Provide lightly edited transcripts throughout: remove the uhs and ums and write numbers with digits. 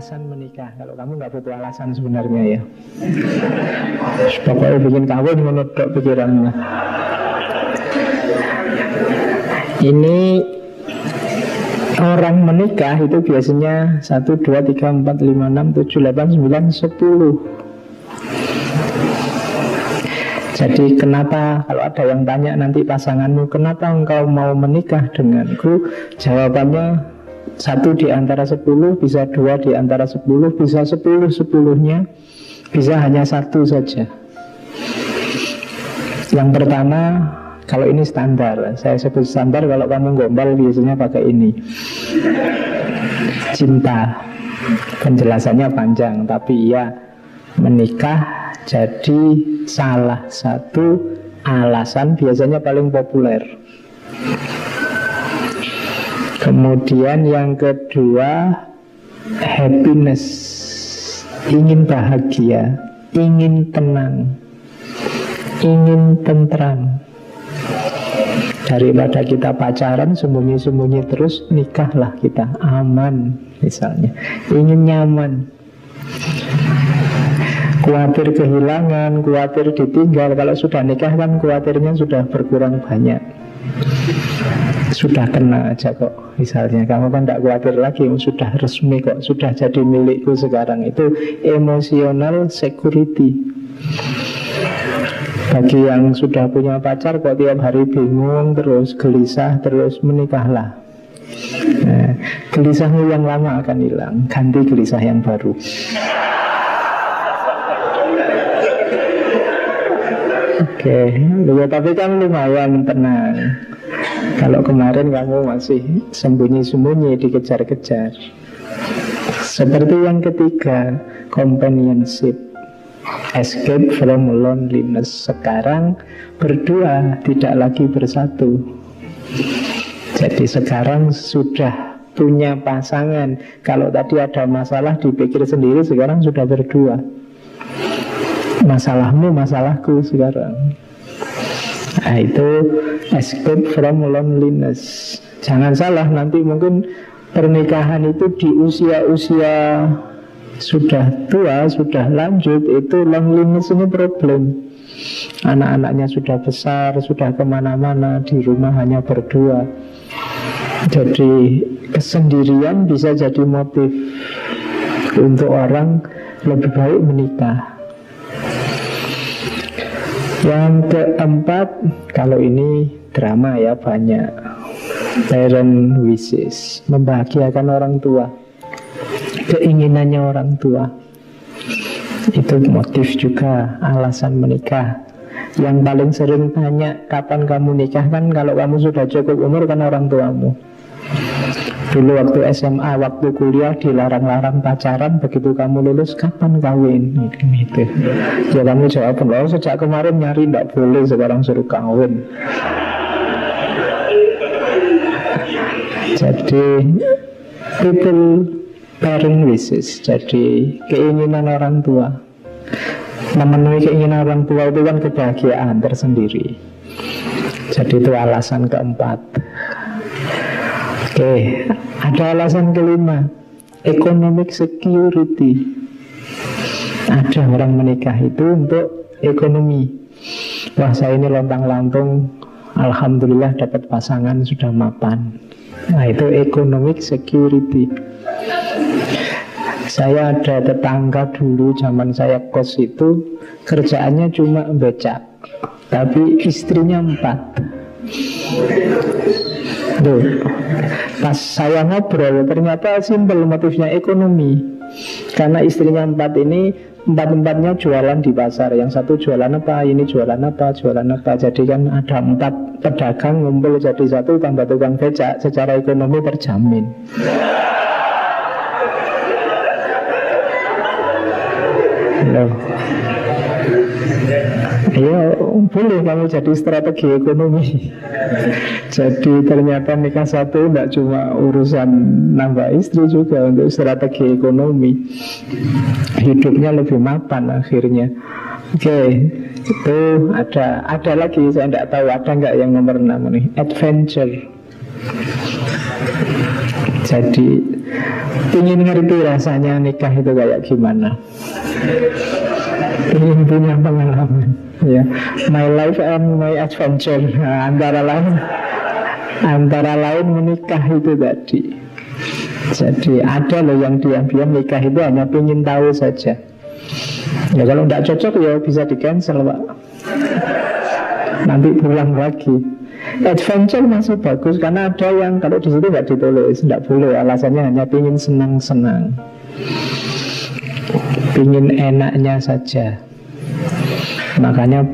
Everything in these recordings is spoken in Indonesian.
alasan menikah. Kalau kamu nggak butuh alasan sebenarnya ya. Pokoknya bikin kawin menurut pikirannya. Ini orang menikah itu biasanya 1, 2, 3, 4, 5, 6, 7, 8, 9, 10. Jadi kenapa kalau ada yang tanya nanti pasanganmu, kenapa engkau mau menikah denganku? Jawabannya 1 di antara 10, bisa 2 di antara 10, bisa 10-10-nya, bisa hanya 1 saja. Yang pertama, kalau ini standar, saya sebut standar, kalau kamu gombal biasanya pakai ini. Cinta. Penjelasannya panjang, tapi ya menikah jadi salah satu alasan biasanya paling populer. Kemudian yang kedua, happiness. Ingin bahagia, ingin tenang, ingin tentram. Daripada kita pacaran sembunyi-sembunyi terus, nikahlah kita, aman misalnya. Ingin nyaman, khawatir kehilangan, khawatir ditinggal. Kalau sudah nikah kan khawatirnya sudah berkurang banyak. Sudah kena aja kok. Misalnya kamu kan tidak khawatir lagi, sudah resmi kok, sudah jadi milikku sekarang. Itu emotional security. Bagi yang sudah punya pacar kok tiap hari bingung, terus gelisah, terus menikahlah. Nah, gelisahmu yang lama akan hilang, ganti gelisah yang baru. Oke, tapi kan lumayan tenang. Kalau kemarin kamu masih sembunyi-sembunyi, dikejar-kejar. Seperti yang ketiga, companionship, escape from loneliness. Sekarang berdua, tidak lagi bersatu. Jadi sekarang sudah punya pasangan. Kalau tadi ada masalah dipikir sendiri, sekarang sudah berdua. Masalahmu, masalahku sekarang. Nah, itu escape from loneliness. Jangan salah, nanti mungkin pernikahan itu di usia-usia sudah tua, sudah lanjut, itu loneliness ini problem. Anak-anaknya sudah besar, sudah kemana-mana, di rumah hanya berdua. Jadi kesendirian bisa jadi motif untuk orang lebih baik menikah. Yang keempat, kalau ini drama ya banyak, parent wishes, membahagiakan orang tua, keinginannya orang tua. Itu motif juga, alasan menikah. Yang paling sering tanya kapan kamu nikah kan kalau kamu sudah cukup umur kan orang tuamu. Dulu waktu SMA, waktu kuliah dilarang-larang pacaran, begitu kamu lulus kapan kawin? Gitu. Ya kamu jawab, loh sejak kemarin nyari tidak boleh, sekarang suruh kawin. Jadi people parent wishes, jadi keinginan orang tua. Memenuhi keinginan orang tua itu kan kebahagiaan tersendiri. Jadi itu alasan keempat. Oke, ada alasan kelima, economic security. Ada orang menikah itu untuk ekonomi. Wah, saya ini lontang-lantung, alhamdulillah dapat pasangan sudah mapan. Nah, itu economic security. Saya ada tetangga dulu zaman saya kos itu, kerjaannya cuma becak, tapi istrinya 4. Tuh, pas saya ngobrol ternyata simpel motifnya ekonomi. Karena istrinya 4 ini, 4-4-nya jualan di pasar. Yang satu jualan apa, ini jualan apa, jualan apa. Jadi kan ada 4 pedagang ngumpul jadi satu, tambah tukang becak. Secara ekonomi terjamin. Loh. Ya boleh kamu jadi strategi ekonomi. Jadi ternyata nikah satu tidak cuma urusan nambah istri, juga untuk strategi ekonomi. Hidupnya lebih mapan akhirnya. Oke, itu ada lagi, saya tidak tahu ada nggak yang nomor 6 nih, adventure. Jadi Ingin ngerti rasanya nikah itu kayak gimana, ingin punya pengalaman, ya, my life and my adventure. Nah, antara lain menikah itu tadi. Jadi ada loh yang diam-diam nikah itu hanya ingin tahu saja. Ya kalau tidak cocok ya bisa di cancel, Pak. Nanti pulang lagi. Adventure masih bagus karena ada yang kalau di situ nggak ditulis, tidak boleh. Alasannya hanya ingin senang-senang, ingin enaknya saja. Makanya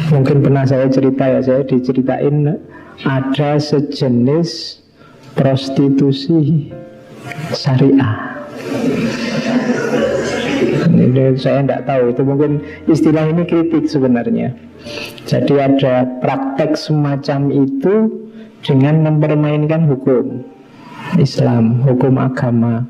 mungkin pernah saya cerita ya, saya diceritain ada sejenis prostitusi syariah. Ini saya tidak tahu, itu mungkin istilah ini kritik sebenarnya. Jadi ada praktek semacam itu dengan mempermainkan hukum Islam, hukum agama.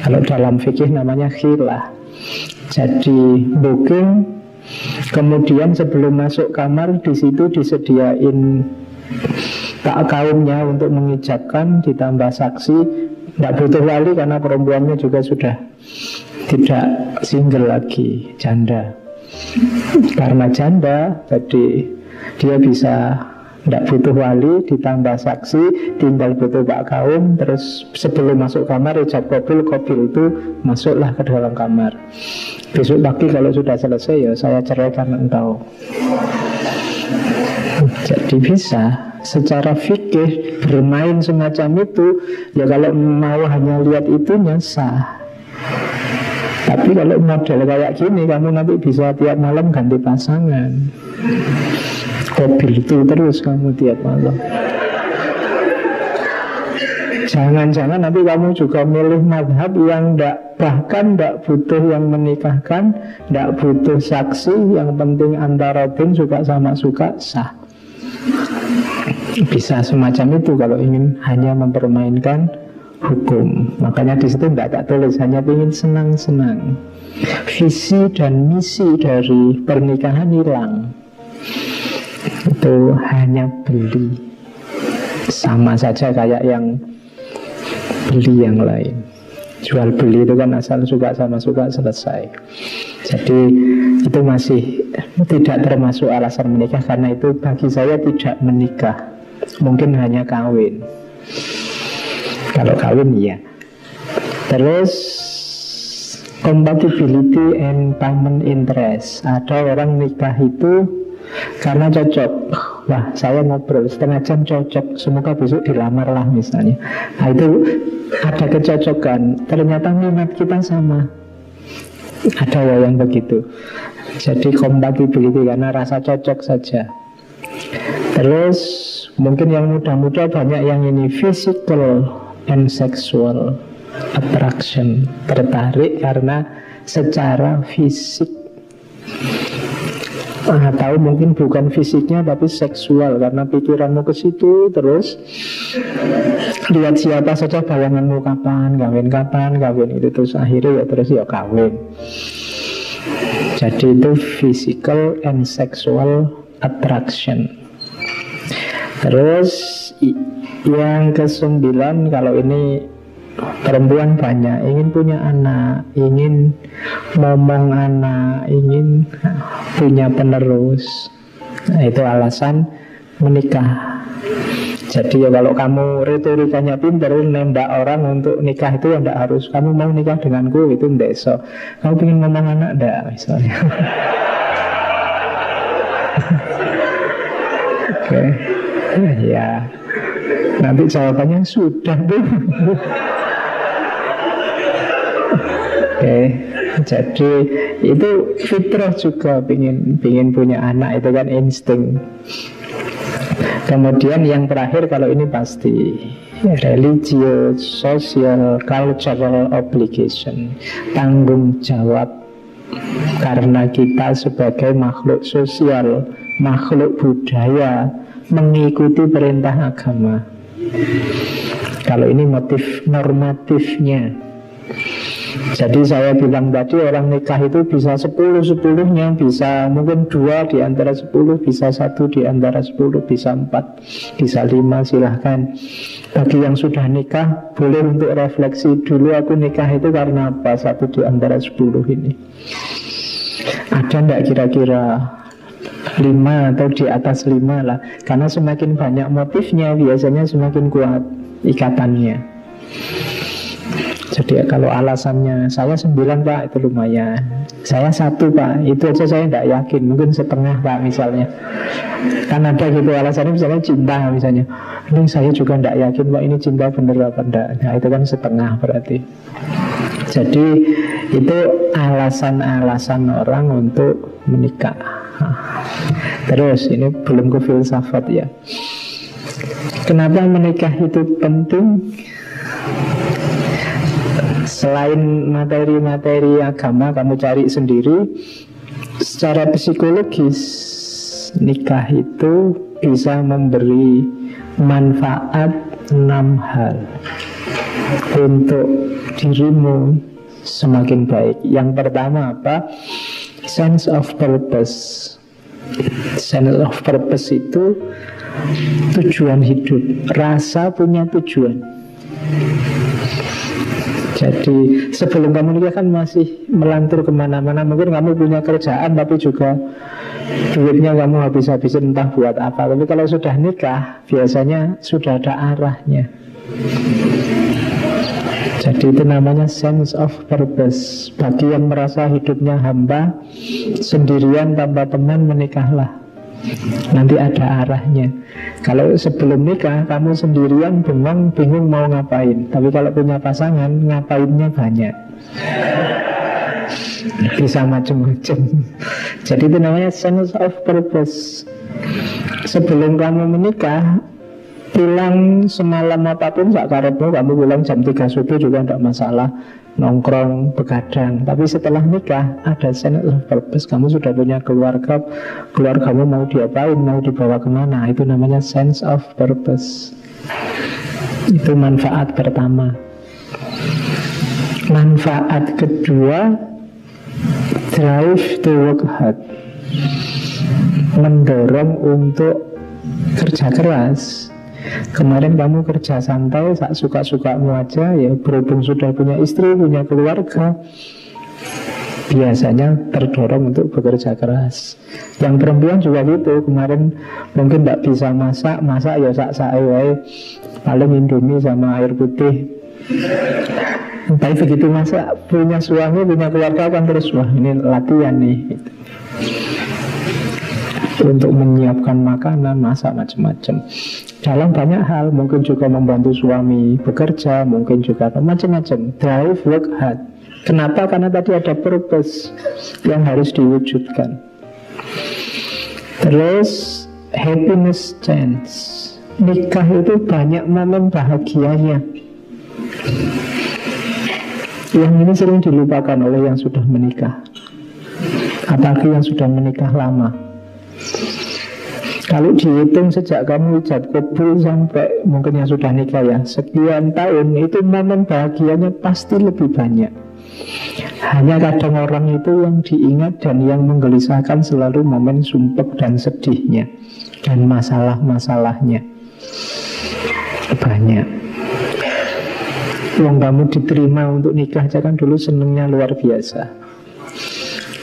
Kalau dalam fikih namanya khilah. Jadi booking, kemudian sebelum masuk kamar di situ disediain tak kaumnya untuk mengijabkan, ditambah saksi. Tidak butuh wali karena perempuannya juga sudah tidak single lagi, janda. Karena janda, jadi dia bisa tidak butuh wali, ditambah saksi, tinggal butuh pak kaum. Terus sebelum masuk kamar, ijab kabul itu masuklah ke dalam kamar. Besok pagi kalau sudah selesai ya saya ceraikan engkau. Jadi bisa secara fikih bermain semacam itu. Ya kalau mau hanya lihat itunya sah. Tapi kalau model kayak gini, kamu nanti bisa tiap malam ganti pasangan. Mobil itu terus kamu tiap malam. Jangan-jangan nanti kamu juga milih madhab yang bahkan tidak butuh yang menikahkan, tidak butuh saksi, yang penting antara bin suka sama suka sah. Bisa semacam itu kalau ingin hanya mempermainkan hukum. Makanya di situ tidak tak tulis, hanya ingin senang-senang. Visi dan misi dari pernikahan hilang. Itu hanya beli. Sama saja kayak yang beli yang lain. Jual beli itu kan asal suka sama suka selesai. Jadi itu masih tidak termasuk alasan menikah. Karena itu bagi saya tidak menikah, mungkin hanya kawin. Kalau kawin ya. Terus compatibility and common interest. Ada orang nikah itu karena cocok. Wah, saya ngobrol setengah jam cocok, semoga besok dilamar lah misalnya. Nah, itu ada kecocokan. Ternyata minat kita sama. Ada ya yang begitu. Jadi compatibility karena rasa cocok saja. Terus mungkin yang muda-muda banyak yang ini physical and sexual attraction, tertarik karena secara fisik. Atau mungkin bukan fisiknya tapi seksual, karena pikiranmu ke situ terus lihat siapa saja bayanganmu kapan kawin itu, terus akhirnya ya terus ya kawin. Jadi itu physical and sexual attraction. Terus yang ke-9, kalau ini perempuan banyak ingin punya anak, ingin ngomong anak, ingin punya penerus. Nah, itu alasan menikah. Jadi ya kalau kamu retorikanya pintar, nembak orang untuk nikah itu ya tidak harus kamu mau nikah denganku, itu tidak so. Kamu ingin ngomong anak tidak misalnya. Oke. Ya, nanti jawabannya sudah tuh. Oke, jadi itu fitrah juga pingin punya anak, itu kan insting. Kemudian yang terakhir kalau ini pasti religious, social, cultural obligation, tanggung jawab. Karena kita sebagai makhluk sosial, makhluk budaya, mengikuti perintah agama. Kalau ini motif normatifnya. Jadi saya bilang tadi orang nikah itu bisa 10-10-nya, bisa mungkin 2 di antara 10, bisa 1 di antara 10, bisa 4, bisa 5, silahkan. Bagi yang sudah nikah boleh untuk refleksi dulu, aku nikah itu karena apa, 1 di antara 10 ini. Ada enggak kira-kira 5 atau di atas 5 lah. Karena semakin banyak motifnya biasanya semakin kuat ikatannya. Jadi kalau alasannya saya 9 Pak, itu lumayan. Saya 1 Pak, itu aja saya tidak yakin. Mungkin setengah Pak misalnya. Kan ada gitu alasannya, misalnya cinta misalnya. Ini saya juga tidak yakin Pak, ini cinta bener apa enggak. Nah itu kan setengah berarti. Jadi itu alasan-alasan orang untuk menikah. Terus ini belum ke filsafat ya. Kenapa menikah itu penting? Selain materi-materi agama kamu cari sendiri, secara psikologis nikah itu bisa memberi manfaat 6 hal untuk dirimu semakin baik. Yang pertama apa? Sense of purpose. Sense of purpose itu tujuan hidup, rasa punya tujuan. Jadi sebelum kamu nikah kan masih melantur kemana-mana. Mungkin kamu punya kerjaan tapi juga duitnya kamu habis-habisin entah buat apa. Tapi kalau sudah nikah biasanya sudah ada arahnya. Jadi itu namanya sense of purpose. Bagi yang merasa hidupnya hampa, sendirian tanpa teman, menikahlah. Nanti ada arahnya. Kalau sebelum nikah kamu sendirian bengong, bingung mau ngapain. Tapi kalau punya pasangan, ngapainnya banyak. Bisa macam-macam. Jadi itu namanya sense of purpose. Sebelum kamu menikah, pulang semalam apapun sakarepmu, kamu pulang jam 3 subuh juga tidak masalah, nongkrong, begadang. Tapi setelah nikah ada sense of purpose. Kamu sudah punya keluarga, keluargamu mau diapain, mau dibawa kemana. Itu namanya sense of purpose. Itu manfaat pertama. Manfaat kedua, drive to work hard, mendorong untuk kerja keras. Kemarin kamu kerja santai, sak suka-sukamu aja ya, berhubung sudah punya istri, punya keluarga, biasanya terdorong untuk bekerja keras. Yang perempuan juga gitu. Kemarin mungkin tidak bisa masak ya sak-sak paling Indomie sama air putih. Tapi begitu masak, punya suami, punya keluarga kan terus, wah ini latihan nih gitu. Untuk menyiapkan makanan, masak macam-macam. Dalam banyak hal, mungkin juga membantu suami bekerja, mungkin juga macam-macam. Drive, work hard. Kenapa? Karena tadi ada purpose yang harus diwujudkan. Terus happiness chance. Nikah itu banyak momen bahagianya. Yang ini sering dilupakan oleh yang sudah menikah, apalagi yang sudah menikah lama. Kalau dihitung sejak kamu ijab kabul sampai mungkin yang sudah nikah ya, sekian tahun, itu momen bahagianya pasti lebih banyak. Hanya kadang orang itu yang diingat dan yang menggelisahkan selalu momen sumpek dan sedihnya dan masalah-masalahnya. Banyak. Wong kamu diterima untuk nikah aja kan dulu senengnya luar biasa.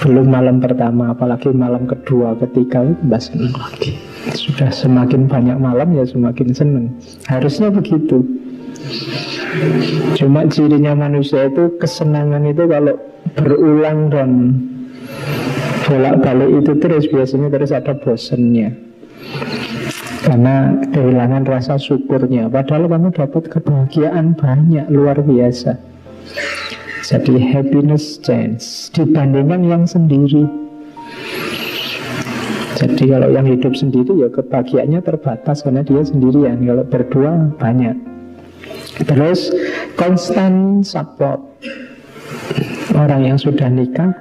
Belum malam pertama, apalagi malam kedua, ketiga, mbak seneng lagi. Sudah semakin banyak malam ya semakin seneng. Harusnya begitu. Cuma cirinya manusia itu, kesenangan itu kalau berulang dan bolak-balik itu terus, biasanya terus ada bosennya. Karena kehilangan rasa syukurnya. Padahal kamu dapat kebahagiaan banyak, luar biasa. Jadi happiness chance dibandingkan yang sendiri. Jadi kalau yang hidup sendiri ya kebahagiaannya terbatas karena dia sendirian. Kalau berdua banyak. Terus constant support. Orang yang sudah nikah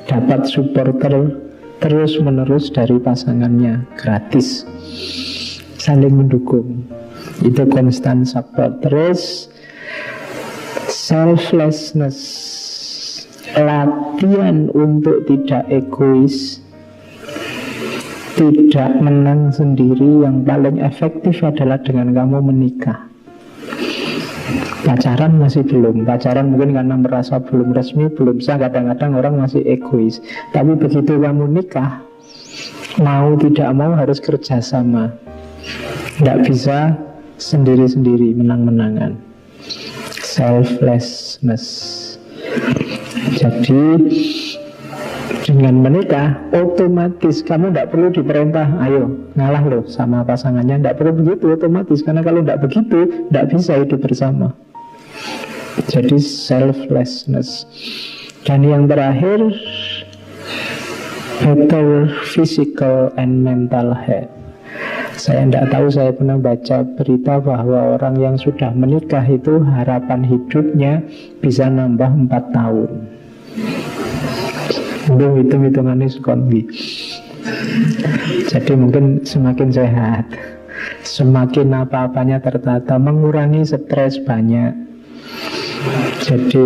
dapat supporter terus menerus dari pasangannya, gratis, saling mendukung. Itu constant support. Terus selflessness. latihan untuk tidak egois, tidak menang sendiri, yang paling efektif adalah dengan kamu menikah. Pacaran masih belum, pacaran mungkin karena merasa belum resmi, belum sah, kadang-kadang orang masih egois. Tapi begitu kamu nikah, mau tidak mau harus kerjasama. Tidak bisa sendiri-sendiri, menang-menangan. Selflessness. Jadi dengan menikah otomatis kamu tidak perlu diperintah, ayo ngalah loh sama pasangannya. Tidak perlu begitu otomatis, karena kalau tidak begitu tidak bisa hidup bersama. Jadi selflessness. Dan yang terakhir, better physical and mental health. Saya tidak tahu, saya pernah baca berita bahwa orang yang sudah menikah itu harapan hidupnya bisa nambah 4 tahun. Belum hitung-hitungannya sekondi. Jadi mungkin semakin sehat, semakin apa-apanya tertata, mengurangi stres banyak. Jadi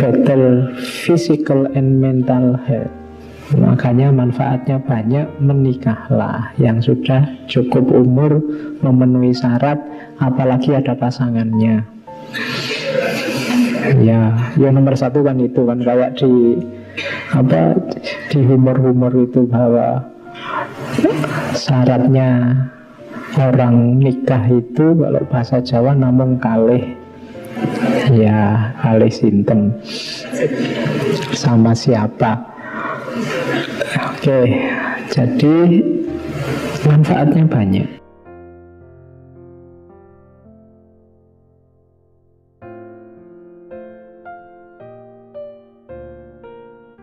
better physical and mental health. Makanya manfaatnya banyak, menikahlah yang sudah cukup umur, memenuhi syarat, apalagi ada pasangannya. Ya nomor satu kan itu kan, kayak di humor-humor itu, bahwa syaratnya orang nikah itu kalau bahasa Jawa namung kalih. Ya kalih sinten, sama siapa. Oke, jadi manfaatnya banyak.